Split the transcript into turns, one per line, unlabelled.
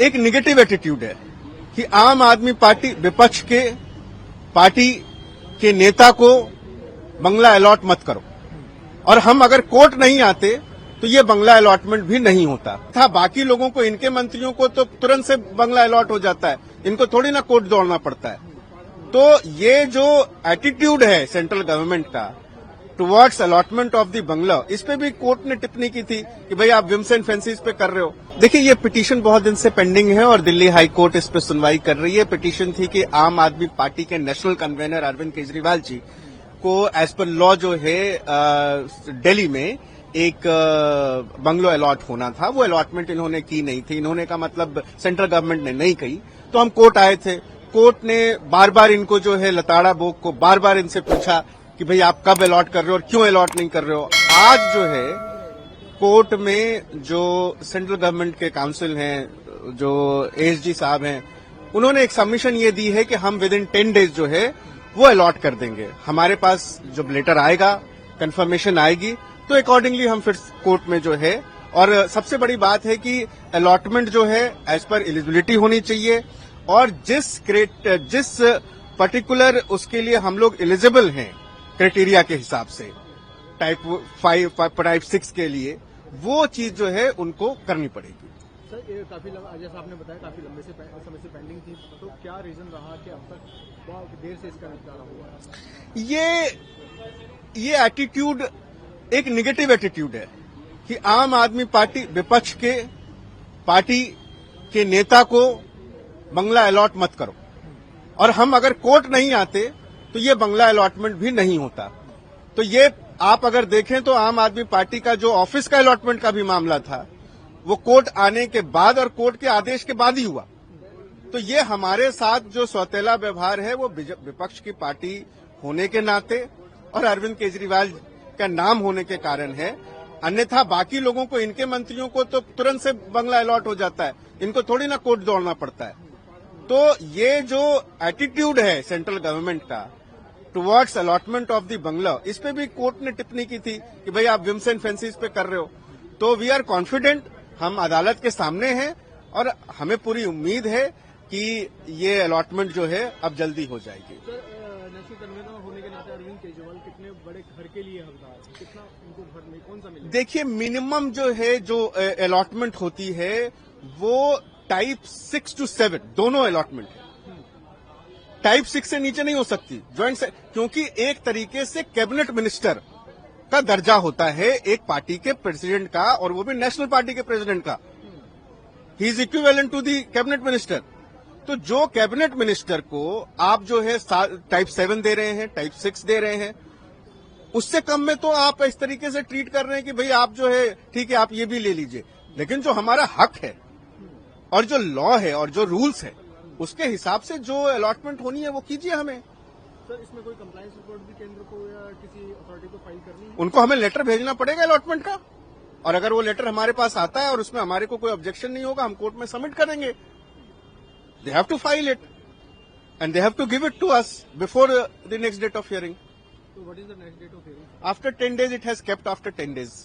एक negative attitude है कि आम आदमी पार्टी विपक्ष के पार्टी के नेता को बंगला अलॉट मत करो, और हम अगर कोर्ट नहीं आते तो ये बंगला अलॉटमेंट भी नहीं होता था। बाकी लोगों को, इनके मंत्रियों को तो तुरंत से बंगला अलॉट हो जाता है, इनको थोड़ी ना कोर्ट दौड़ना पड़ता है। तो ये जो एटीट्यूड है सेंट्रल गवर्नमेंट का टुवर्ड्स अलॉटमेंट ऑफ द बंगला, इस पे भी कोर्ट ने टिप्पणी की थी कि भाई आप विम्स एंड फैंसीज पे कर रहे हो। देखिए, ये पिटीशन बहुत दिन से पेंडिंग है और दिल्ली हाई कोर्ट इस पे सुनवाई कर रही है। पिटीशन थी कि आम आदमी पार्टी के नेशनल कन्वेनर अरविंद केजरीवाल जी को एज पर लॉ जो है दिल्ली में एक बंगलो अलॉट होना था, वो अलॉटमेंट इन्होंने की नहीं थी। इन्होंने का मतलब सेंट्रल गवर्नमेंट ने नहीं कही, तो हम कोर्ट आए थे। कोर्ट ने बार बार इनको जो है लताड़ा बोक को बार बार इनसे पूछा कि भाई आप कब अलॉट कर रहे हो और क्यों अलॉट नहीं कर रहे हो। आज जो है कोर्ट में जो सेंट्रल गवर्नमेंट के काउंसिल हैं, जो एएसजी साहब हैं, उन्होंने एक सबमिशन ये दी है कि हम विद इन 10 डेज जो है वो अलॉट कर देंगे। हमारे पास जब लेटर आएगा, कंफर्मेशन आएगी, तो अकॉर्डिंगली हम फिर कोर्ट में जो है, और सबसे बड़ी बात है कि अलॉटमेंट जो है एज पर एलिजिबिलिटी होनी चाहिए, और जिस पर्टिकुलर उसके लिए हम लोग एलिजिबल हैं क्राइटेरिया के हिसाब से, टाइप 5 टाइप 6 के लिए, वो चीज जो है उनको करनी पड़ेगी।
सर, ये काफी जैसा आपने बताया काफी लंबे समय से पेंडिंग थी, तो क्या रीजन रहा कि अब तक बहुत देर से इसका निपटारा हुआ है?
ये एटीट्यूड एक निगेटिव एटीट्यूड है कि आम आदमी पार्टी विपक्ष के पार्टी के नेता को बंगला अलॉट मत करो, और हम अगर कोर्ट नहीं आते तो ये बंगला अलॉटमेंट भी नहीं होता। तो ये आप अगर देखें तो आम आदमी पार्टी का जो ऑफिस का अलॉटमेंट का भी मामला था, वो कोर्ट आने के बाद और कोर्ट के आदेश के बाद ही हुआ। तो ये हमारे साथ जो सौतेला व्यवहार है वो विपक्ष की पार्टी होने के नाते और अरविंद केजरीवाल का नाम होने के कारण है। अन्यथा बाकी लोगों को, इनके मंत्रियों को तो तुरंत से बंगला अलॉट हो जाता है, इनको थोड़ी ना कोर्ट दौड़ना पड़ता है। तो ये जो एटीट्यूड है सेंट्रल गवर्नमेंट का टुवर्ड्स अलॉटमेंट ऑफ द बंगला, इस पे भी कोर्ट ने टिप्पणी की थी कि भाई आप विम्स एंड फैंसीज पे कर रहे हो। तो वी आर कॉन्फिडेंट, हम अदालत के सामने हैं और हमें पूरी उम्मीद है कि ये अलॉटमेंट जो है अब जल्दी हो जाएगी।
सर, नेशनल कन्वेनर होने के नाते अरविंद केजरीवाल कितने बड़े घर के लिए हकदार, कितना उनको घर में कौन सा मिलेगा?
देखिए, मिनिमम जो है जो अलॉटमेंट होती है वो टाइप 6 to 7 दोनों अलॉटमेंट है। टाइप 6 से नीचे नहीं हो सकती ज्वाइंट से, क्योंकि एक तरीके से कैबिनेट मिनिस्टर का दर्जा होता है एक पार्टी के प्रेसिडेंट का, और वो भी नेशनल पार्टी के प्रेसिडेंट का। He is equivalent to the cabinet minister. तो जो कैबिनेट मिनिस्टर को आप जो है टाइप 7 दे रहे हैं, टाइप 6 दे रहे हैं, उससे कम में तो आप इस तरीके से ट्रीट कर रहे हैं कि भाई आप जो है ठीक है, आप ये भी ले लीजिए। लेकिन जो हमारा हक है और जो लॉ है और जो रूल्स है, उसके हिसाब से जो अलॉटमेंट होनी है वो कीजिए हमें।
सर, इसमें कोई कंप्लायंस रिपोर्ट भी केंद्र को या किसी अथॉरिटी को फाइल करनी है?
उनको हमें लेटर भेजना पड़ेगा अलॉटमेंट का, और अगर वो लेटर हमारे पास आता है और उसमें हमारे को कोई ऑब्जेक्शन नहीं होगा, हम कोर्ट में सबमिट करेंगे। They have to file it and they have to give it to us before the next date of hearing.
तो what is the next date of hearing?
After 10 days, it has kept after 10 days.